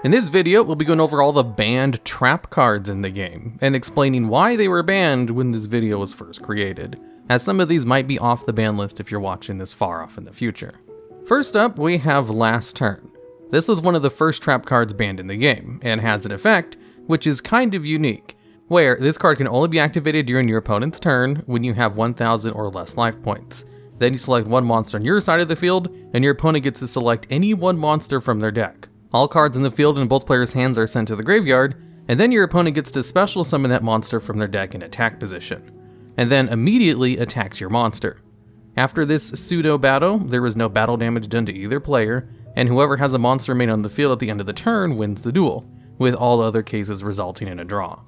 In this video, we'll be going over all the banned trap cards in the game, and explaining why they were banned when this video was first created, as some of these might be off the ban list if you're watching this far off in the future. First up, we have Last Turn. This is one of the first trap cards banned in the game, and has an effect, which is kind of unique, where this card can only be activated during your opponent's turn when you have 1,000 or less life points. Then you select one monster on your side of the field, and your opponent gets to select any one monster from their deck. All cards in the field in both players' hands are sent to the graveyard, and then your opponent gets to special summon that monster from their deck in attack position, and then immediately attacks your monster. After this pseudo battle, there is no battle damage done to either player, and whoever has a monster remain on the field at the end of the turn wins the duel, with all other cases resulting in a draw.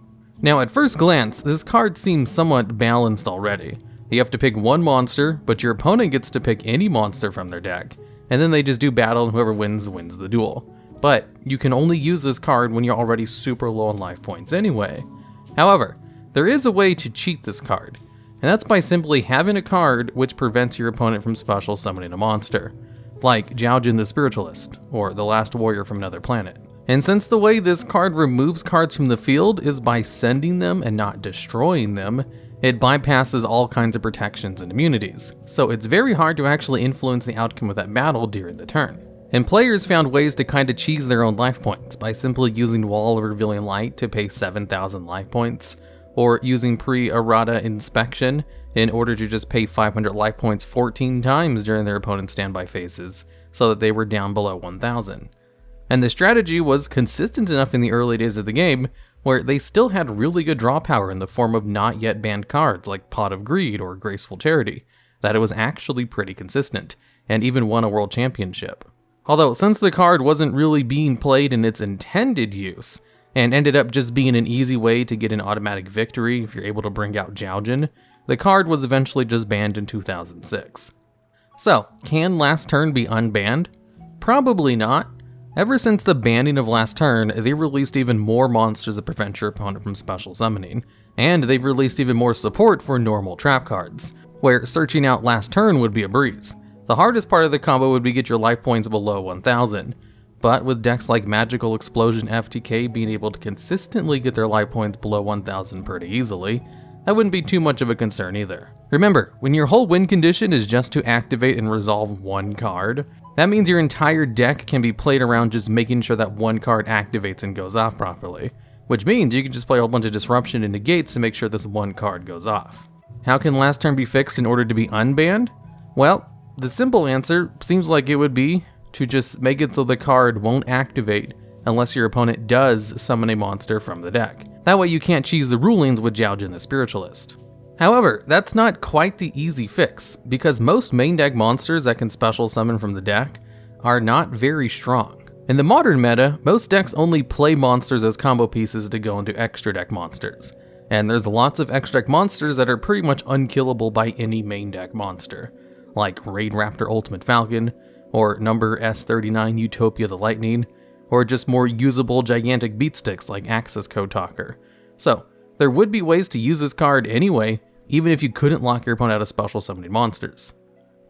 Now at first glance, this card seems somewhat balanced already. You have to pick one monster, but your opponent gets to pick any monster from their deck, and then they just do battle and whoever wins the duel. But you can only use this card when you're already super low on life points anyway. However, there is a way to cheat this card, and that's by simply having a card which prevents your opponent from special summoning a monster, like YuGiOh the Spiritualist, or the Last Warrior from Another Planet. And since the way this card removes cards from the field is by sending them and not destroying them, it bypasses all kinds of protections and immunities, so it's very hard to actually influence the outcome of that battle during the turn. And players found ways to kinda cheese their own life points by simply using Wall of Revealing Light to pay 7,000 life points, or using pre-errata inspection in order to just pay 500 life points 14 times during their opponent's standby phases, so that they were down below 1,000. And the strategy was consistent enough in the early days of the game, where they still had really good draw power in the form of not yet banned cards like Pot of Greed or Graceful Charity, that it was actually pretty consistent, and even won a world championship. Although, since the card wasn't really being played in its intended use, and ended up just being an easy way to get an automatic victory if you're able to bring out YuGiOh, the card was eventually just banned in 2006. So, can Last Turn be unbanned? Probably not. Ever since the banning of Last Turn, they released even more monsters that prevent your opponent from special summoning, and they've released even more support for normal trap cards, where searching out Last Turn would be a breeze. The hardest part of the combo would be get your life points below 1,000, but with decks like Magical Explosion FTK being able to consistently get their life points below 1,000 pretty easily, that wouldn't be too much of a concern either. Remember, when your whole win condition is just to activate and resolve one card, that means your entire deck can be played around just making sure that one card activates and goes off properly, which means you can just play a whole bunch of disruption and negates to make sure this one card goes off. How can Last Turn be fixed in order to be unbanned? Well, the simple answer seems like it would be to just make it so the card won't activate unless your opponent does summon a monster from the deck. That way you can't cheese the rulings with YuGiOh the Spiritualist. However, that's not quite the easy fix, because most main deck monsters that can special summon from the deck are not very strong. In the modern meta, most decks only play monsters as combo pieces to go into extra deck monsters, and there's lots of extra deck monsters that are pretty much unkillable by any main deck monster, like Raid Raptor Ultimate Falcon, or number S39 Utopia the Lightning, or just more usable gigantic beatsticks like Axis Code Talker. So, there would be ways to use this card anyway, even if you couldn't lock your opponent out of special summoning monsters.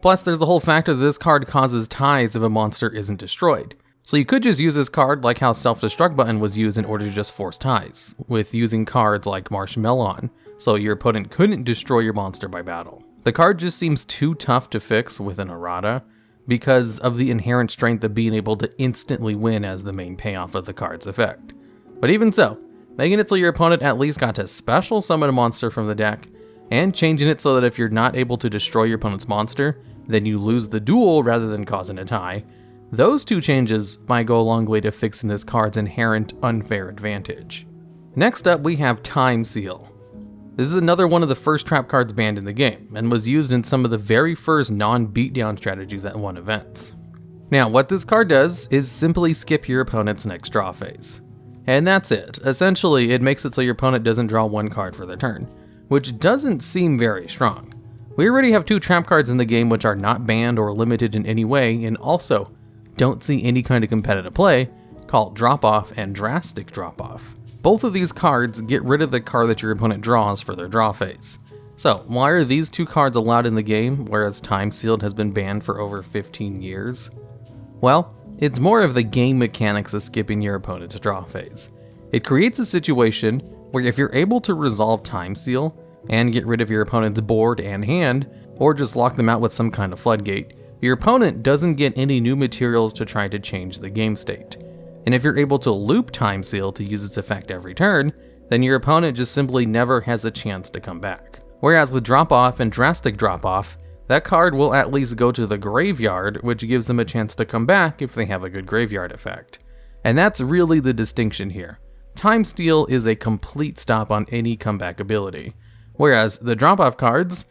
Plus, there's the whole factor that this card causes ties if a monster isn't destroyed. So you could just use this card like how Self-Destruct Button was used in order to just force ties, with using cards like Marshmallow, so your opponent couldn't destroy your monster by battle. The card just seems too tough to fix with an errata, because of the inherent strength of being able to instantly win as the main payoff of the card's effect. But even so, making it so your opponent at least got to special summon a monster from the deck, and changing it so that if you're not able to destroy your opponent's monster, then you lose the duel rather than causing a tie, those two changes might go a long way to fixing this card's inherent unfair advantage. Next up, we have Time Seal. This is another one of the first trap cards banned in the game, and was used in some of the very first non-beatdown strategies that won events. Now, what this card does is simply skip your opponent's next draw phase. And that's it. Essentially, it makes it so your opponent doesn't draw one card for their turn, which doesn't seem very strong. We already have two trap cards in the game which are not banned or limited in any way, and also don't see any kind of competitive play, called Drop Off and Drastic Drop Off. Both of these cards get rid of the card that your opponent draws for their draw phase. So, why are these two cards allowed in the game, whereas Time Sealed has been banned for over 15 years? Well, It's more of the game mechanics of skipping your opponent's draw phase. It creates a situation where if you're able to resolve Time Seal and get rid of your opponent's board and hand, or just lock them out with some kind of floodgate, your opponent doesn't get any new materials to try to change the game state. And if you're able to loop Time Seal to use its effect every turn, then your opponent just simply never has a chance to come back. Whereas with Drop Off and Drastic Drop Off, that card will at least go to the graveyard, which gives them a chance to come back if they have a good graveyard effect. And that's really the distinction here. Time Steal is a complete stop on any comeback ability, whereas the drop-off cards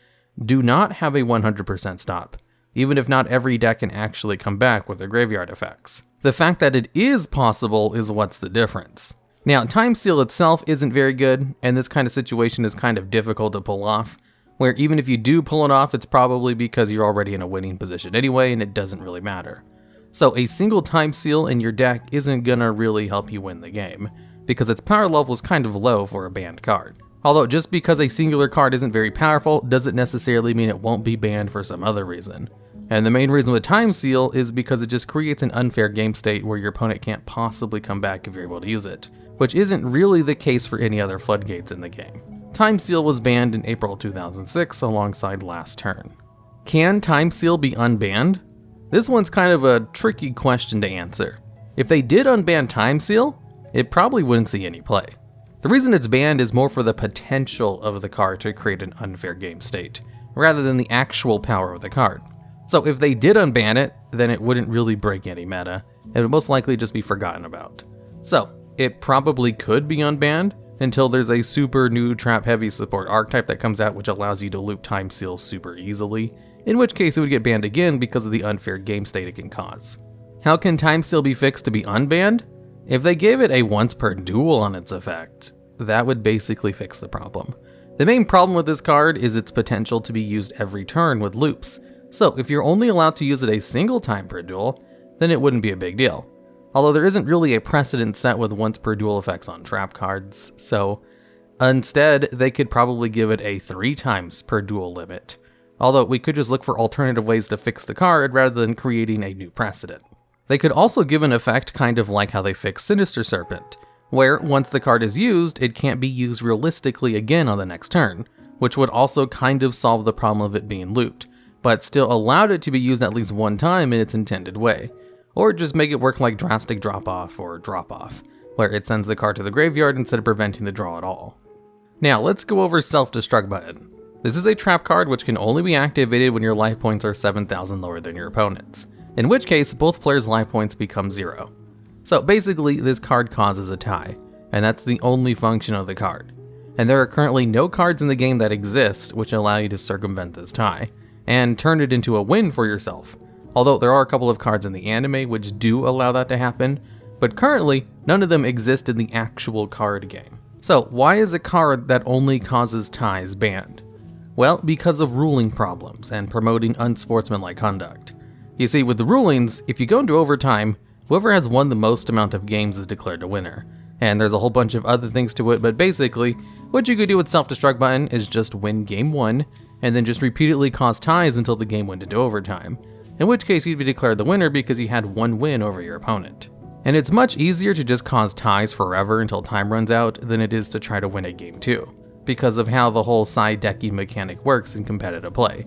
do not have a 100% stop, even if not every deck can actually come back with their graveyard effects. The fact that it is possible is what's the difference. Now, Time Steal itself isn't very good, and this kind of situation is kind of difficult to pull off, where even if you do pull it off, it's probably because you're already in a winning position anyway, and it doesn't really matter. So a single Time Seal in your deck isn't gonna really help you win the game, because its power level is kind of low for a banned card. Although just because a singular card isn't very powerful doesn't necessarily mean it won't be banned for some other reason. And the main reason with Time Seal is because it just creates an unfair game state where your opponent can't possibly come back if you're able to use it, which isn't really the case for any other floodgates in the game. Time Seal was banned in April 2006 alongside Last Turn. Can Time Seal be unbanned? This one's kind of a tricky question to answer. If they did unban Time Seal, it probably wouldn't see any play. The reason it's banned is more for the potential of the card to create an unfair game state, rather than the actual power of the card. So if they did unban it, then it wouldn't really break any meta, it would most likely just be forgotten about. So, it probably could be unbanned until there's a super new trap heavy support archetype that comes out which allows you to loop Time Seal super easily, in which case it would get banned again because of the unfair game state it can cause. How can Time Seal be fixed to be unbanned? If they gave it a once per duel on its effect, that would basically fix the problem. The main problem with this card is its potential to be used every turn with loops, so if you're only allowed to use it a single time per duel, then it wouldn't be a big deal. Although there isn't really a precedent set with once per duel effects on trap cards, so instead they could probably give it a 3 times per duel limit. Although we could just look for alternative ways to fix the card rather than creating a new precedent. They could also give an effect kind of like how they fixed Sinister Serpent, where once the card is used, it can't be used realistically again on the next turn, which would also kind of solve the problem of it being looped, but still allowed it to be used at least one time in its intended way. Or just make it work like Drastic Drop Off or Drop Off, where it sends the card to the graveyard instead of preventing the draw at all. Now let's go over Self-Destruct Button. This is a trap card which can only be activated when your life points are 7,000 lower than your opponent's, in which case both players' life points become 0. So basically this card causes a tie, and that's the only function of the card. And there are currently no cards in the game that exist which allow you to circumvent this tie, and turn it into a win for yourself. Although there are a couple of cards in the anime which do allow that to happen, but currently none of them exist in the actual card game. So why is a card that only causes ties banned? Well, because of ruling problems and promoting unsportsmanlike conduct. You see, with the rulings, if you go into overtime, whoever has won the most amount of games is declared a winner. And there's a whole bunch of other things to it, but basically, what you could do with Self-Destruct Button is just win game 1, and then just repeatedly cause ties until the game went into overtime. In which case you'd be declared the winner because you had one win over your opponent. And it's much easier to just cause ties forever until time runs out than it is to try to win a game 2, because of how the whole side decking mechanic works in competitive play.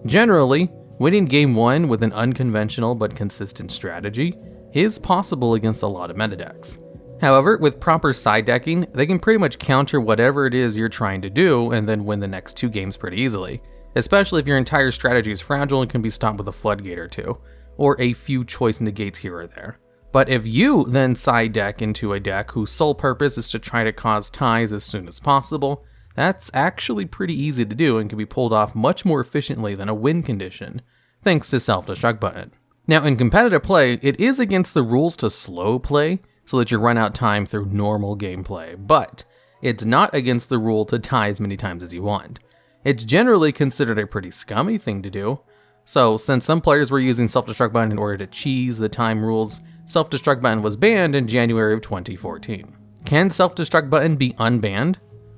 Generally, winning game 1 with an unconventional but consistent strategy is possible against a lot of meta decks. However, with proper side decking, they can pretty much counter whatever it is you're trying to do and then win the next 2 games pretty easily, especially if your entire strategy is fragile and can be stopped with a floodgate or 2, or a few choice negates here or there. But if you then side deck into a deck whose sole purpose is to try to cause ties as soon as possible, that's actually pretty easy to do and can be pulled off much more efficiently than a win condition, thanks to Self-Destruct Button. Now in competitive play, it is against the rules to slow play, so that you run out time through normal gameplay, but it's not against the rule to tie as many times as you want. It's generally considered a pretty scummy thing to do, so since some players were using Self-Destruct Button in order to cheese the time rules, Self-Destruct Button was banned in January of 2014. Can Self-Destruct Button be unbanned?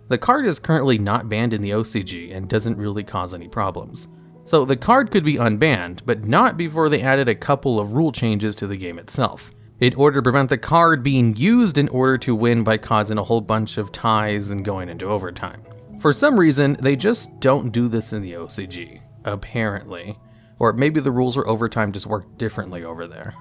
The card is currently not banned in the OCG and doesn't really cause any problems. So the card could be unbanned, but not before they added a couple of rule changes to the game itself, in order to prevent the card being used in order to win by causing a whole bunch of ties and going into overtime. For some reason, they just don't do this in the OCG, apparently. Or maybe the rules for overtime just work differently over there.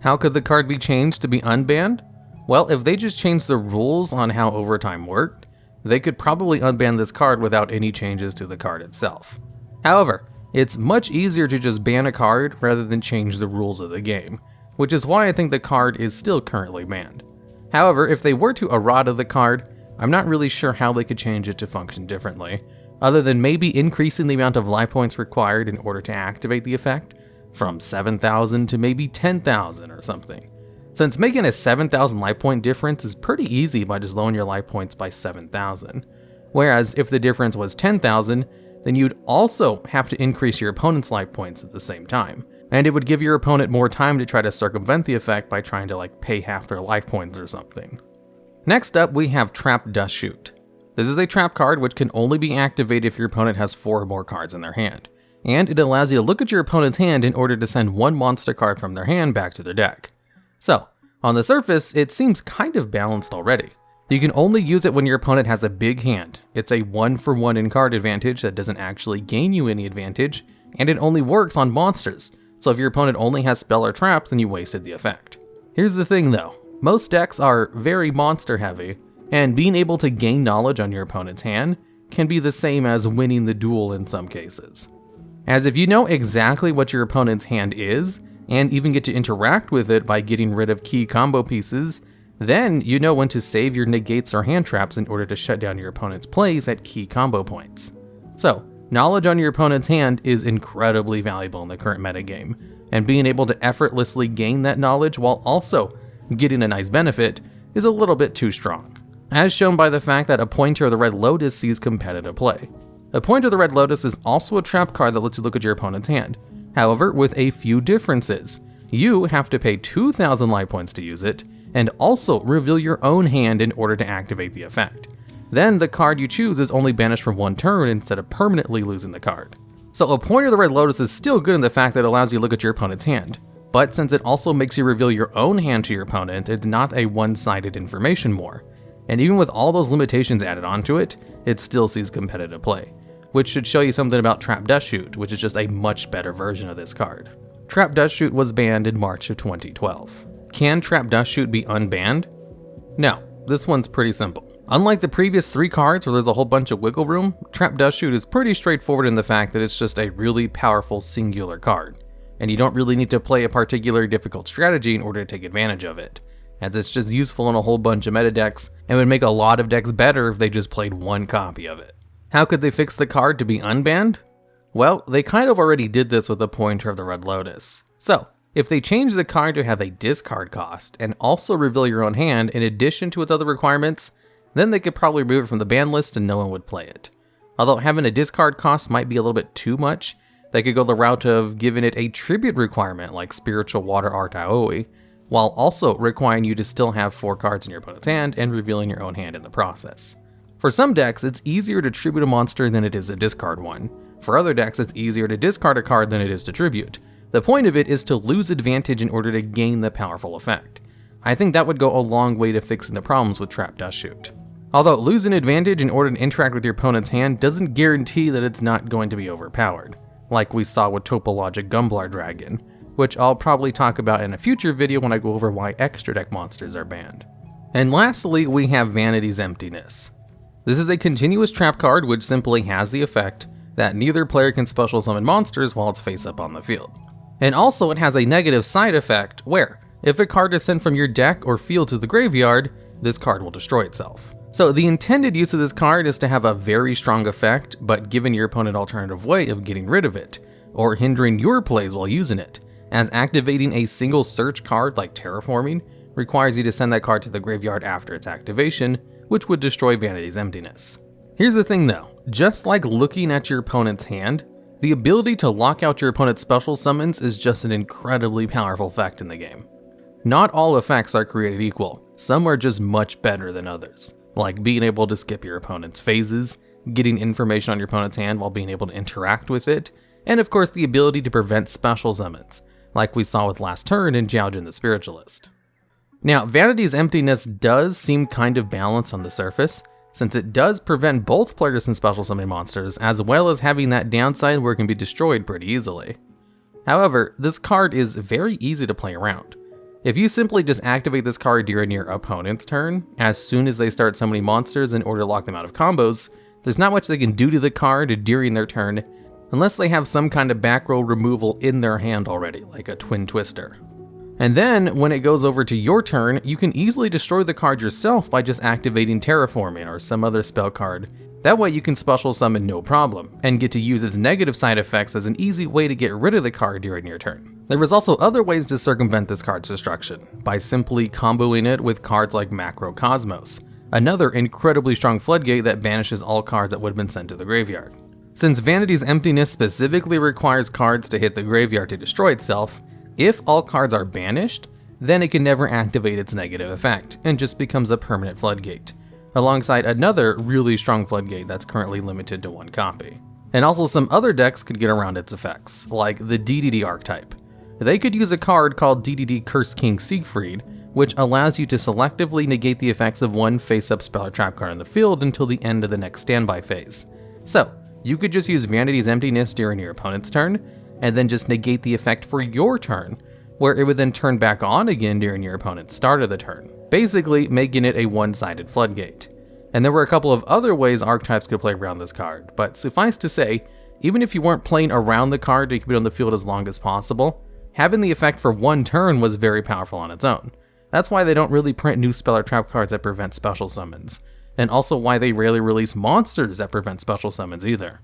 How could the card be changed to be unbanned? Well, if they just changed the rules on how overtime worked, they could probably unban this card without any changes to the card itself. However, it's much easier to just ban a card rather than change the rules of the game, which is why I think the card is still currently banned. However, if they were to errata the card, I'm not really sure how they could change it to function differently, other than maybe increasing the amount of life points required in order to activate the effect, from 7,000 to maybe 10,000 or something. Since making a 7,000 life point difference is pretty easy by just lowering your life points by 7,000. Whereas if the difference was 10,000, then you'd also have to increase your opponent's life points at the same time. And it would give your opponent more time to try to circumvent the effect by trying to pay half their life points or something. Next up, we have Trap Dustshoot. This is a trap card which can only be activated if your opponent has 4 or more cards in their hand. And it allows you to look at your opponent's hand in order to send one monster card from their hand back to their deck. So, on the surface, it seems kind of balanced already. You can only use it when your opponent has a big hand. It's a 1-for-1 in card advantage that doesn't actually gain you any advantage, and it only works on monsters, so if your opponent only has spell or traps, then you wasted the effect. Here's the thing though, most decks are very monster heavy, and being able to gain knowledge on your opponent's hand can be the same as winning the duel in some cases. As if you know exactly what your opponent's hand is, and even get to interact with it by getting rid of key combo pieces, then you know when to save your negates or hand traps in order to shut down your opponent's plays at key combo points. So, knowledge on your opponent's hand is incredibly valuable in the current metagame, and being able to effortlessly gain that knowledge while also getting a nice benefit is a little bit too strong, as shown by the fact that Appointer of the Red Lotus sees competitive play. Appointer of the Red Lotus is also a trap card that lets you look at your opponent's hand, however with a few differences. You have to pay 2,000 life points to use it, and also reveal your own hand in order to activate the effect. Then the card you choose is only banished for 1 turn instead of permanently losing the card. So Appointer of the Red Lotus is still good in the fact that it allows you to look at your opponent's hand, but since it also makes you reveal your own hand to your opponent, it's not a one-sided information war. And even with all those limitations added onto it, it still sees competitive play, which should show you something about Trap Dustshoot, which is just a much better version of this card. Trap Dustshoot was banned in March of 2012. Can Trap Dustshoot be unbanned? No, this one's pretty simple. Unlike the previous 3 cards where there's a whole bunch of wiggle room, Trap Dustshoot is pretty straightforward in the fact that it's just a really powerful singular card, and you don't really need to play a particularly difficult strategy in order to take advantage of it, as it's just useful in a whole bunch of meta decks and would make a lot of decks better if they just played 1 copy of it. How could they fix the card to be unbanned? Well, they kind of already did this with Appointer of the Red Lotus. So, if they change the card to have a discard cost and also reveal your own hand in addition to its other requirements, then they could probably remove it from the ban list and no one would play it. Although having a discard cost might be a little bit too much, they could go the route of giving it a tribute requirement like Spiritual Water Art Aoi, while also requiring you to still have 4 cards in your opponent's hand and revealing your own hand in the process. For some decks, it's easier to tribute a monster than it is to discard one. For other decks, it's easier to discard a card than it is to tribute. The point of it is to lose advantage in order to gain the powerful effect. I think that would go a long way to fixing the problems with Trap Dustshoot. Although losing advantage in order to interact with your opponent's hand doesn't guarantee that it's not going to be overpowered, like we saw with Topologic Gumblar Dragon, which I'll probably talk about in a future video when I go over why extra deck monsters are banned. And lastly, we have Vanity's Emptiness. This is a continuous trap card which simply has the effect that neither player can special summon monsters while it's face up on the field. And also it has a negative side effect where, if a card is sent from your deck or field to the graveyard, this card will destroy itself. So the intended use of this card is to have a very strong effect, but giving your opponent an alternative way of getting rid of it, or hindering your plays while using it, as activating a single search card like Terraforming requires you to send that card to the graveyard after its activation, which would destroy Vanity's Emptiness. Here's the thing though, just like looking at your opponent's hand, the ability to lock out your opponent's special summons is just an incredibly powerful effect in the game. Not all effects are created equal, some are just much better than others, like being able to skip your opponent's phases, getting information on your opponent's hand while being able to interact with it, and of course the ability to prevent special summons, like we saw with Last Turn and Jiaojin the Spiritualist. Now, Vanity's Emptiness does seem kind of balanced on the surface, since it does prevent both players and special summoning monsters, as well as having that downside where it can be destroyed pretty easily. However, this card is very easy to play around. If you simply just activate this card during your opponent's turn, as soon as they start summoning monsters in order to lock them out of combos, there's not much they can do to the card during their turn, unless they have some kind of back row removal in their hand already, like a Twin Twister. And then, when it goes over to your turn, you can easily destroy the card yourself by just activating Terraforming or some other spell card. That way you can special summon no problem, and get to use its negative side effects as an easy way to get rid of the card during your turn. There is also other ways to circumvent this card's destruction, by simply comboing it with cards like Macrocosmos, another incredibly strong floodgate that banishes all cards that would have been sent to the graveyard. Since Vanity's Emptiness specifically requires cards to hit the graveyard to destroy itself, if all cards are banished, then it can never activate its negative effect, and just becomes a permanent floodgate, alongside another really strong floodgate that's currently limited to 1 copy. And also some other decks could get around its effects, like the DDD archetype. They could use a card called DDD Curse King Siegfried, which allows you to selectively negate the effects of 1 face-up spell or trap card in the field until the end of the next standby phase. So, you could just use Vanity's Emptiness during your opponent's turn, and then just negate the effect for your turn, where it would then turn back on again during your opponent's start of the turn, basically making it a one-sided floodgate. And there were a couple of other ways archetypes could play around this card, but suffice to say, even if you weren't playing around the card to keep it on the field as long as possible, having the effect for 1 turn was very powerful on its own. That's why they don't really print new spell or trap cards that prevent special summons, and also why they rarely release monsters that prevent special summons either.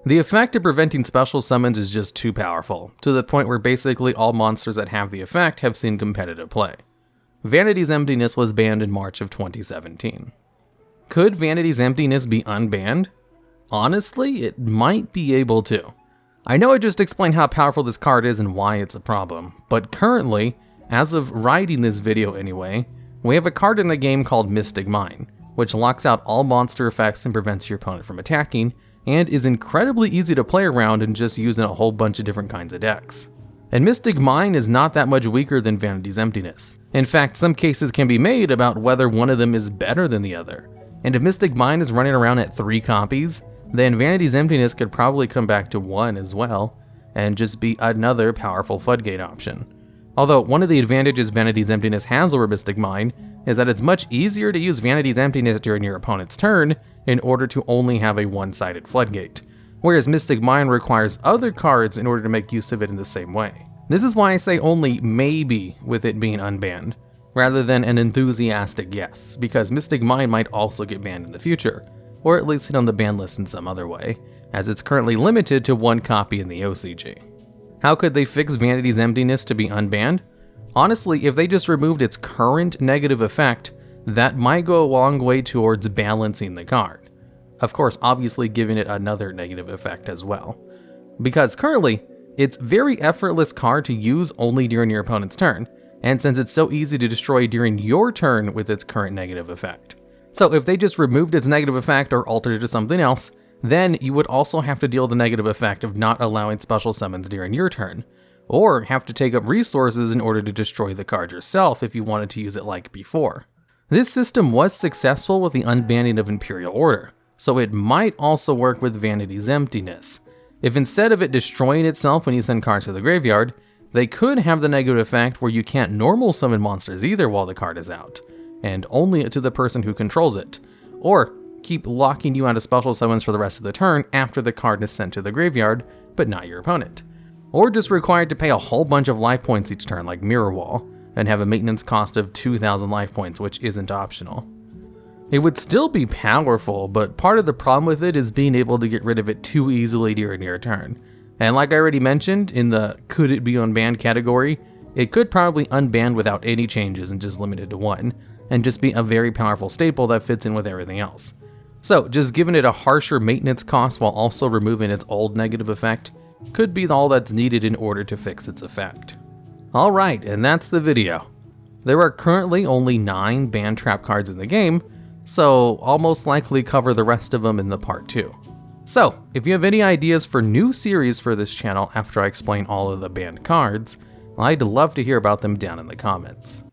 The effect of preventing special summons is just too powerful, to the point where basically all monsters that have the effect have seen competitive play. Vanity's Emptiness was banned in March of 2017. Could Vanity's Emptiness be unbanned? Honestly, it might be able to. I know I just explained how powerful this card is and why it's a problem, but currently, as of writing this video anyway, we have a card in the game called Mystic Mine, which locks out all monster effects and prevents your opponent from attacking, and is incredibly easy to play around and just use in a whole bunch of different kinds of decks. And Mystic Mine is not that much weaker than Vanity's Emptiness. In fact, some cases can be made about whether one of them is better than the other. And if Mystic Mine is running around at 3 copies, then Vanity's Emptiness could probably come back to 1 as well, and just be another powerful floodgate option. Although one of the advantages Vanity's Emptiness has over Mystic Mine is that it's much easier to use Vanity's Emptiness during your opponent's turn in order to only have a one-sided floodgate, whereas Mystic Mine requires other cards in order to make use of it in the same way. This is why I say only maybe with it being unbanned, rather than an enthusiastic yes, because Mystic Mine might also get banned in the future, or at least hit on the ban list in some other way, as it's currently limited to 1 copy in the OCG. How could they fix Vanity's Emptiness to be unbanned? Honestly, if they just removed its current negative effect, that might go a long way towards balancing the card. Of course, obviously giving it another negative effect as well. Because currently, it's a very effortless card to use only during your opponent's turn, and since it's so easy to destroy during your turn with its current negative effect. So if they just removed its negative effect or altered it to something else, then you would also have to deal with the negative effect of not allowing special summons during your turn, or have to take up resources in order to destroy the card yourself if you wanted to use it like before. This system was successful with the unbanning of Imperial Order, so it might also work with Vanity's Emptiness. If instead of it destroying itself when you send cards to the graveyard, they could have the negative effect where you can't normal summon monsters either while the card is out, and only to the person who controls it, or keep locking you out of special summons for the rest of the turn after the card is sent to the graveyard, but not your opponent. Or just required to pay a whole bunch of life points each turn like Mirror Wall, and have a maintenance cost of 2,000 life points, which isn't optional. It would still be powerful, but part of the problem with it is being able to get rid of it too easily during your turn. And like I already mentioned in the could it be unbanned category, it could probably unban without any changes and just limited to 1, and just be a very powerful staple that fits in with everything else. So just giving it a harsher maintenance cost while also removing its old negative effect could be all that's needed in order to fix its effect. Alright, and that's the video. There are currently only 9 banned trap cards in the game, so I'll most likely cover the rest of them in the part 2. So, if you have any ideas for new series for this channel after I explain all of the banned cards, I'd love to hear about them down in the comments.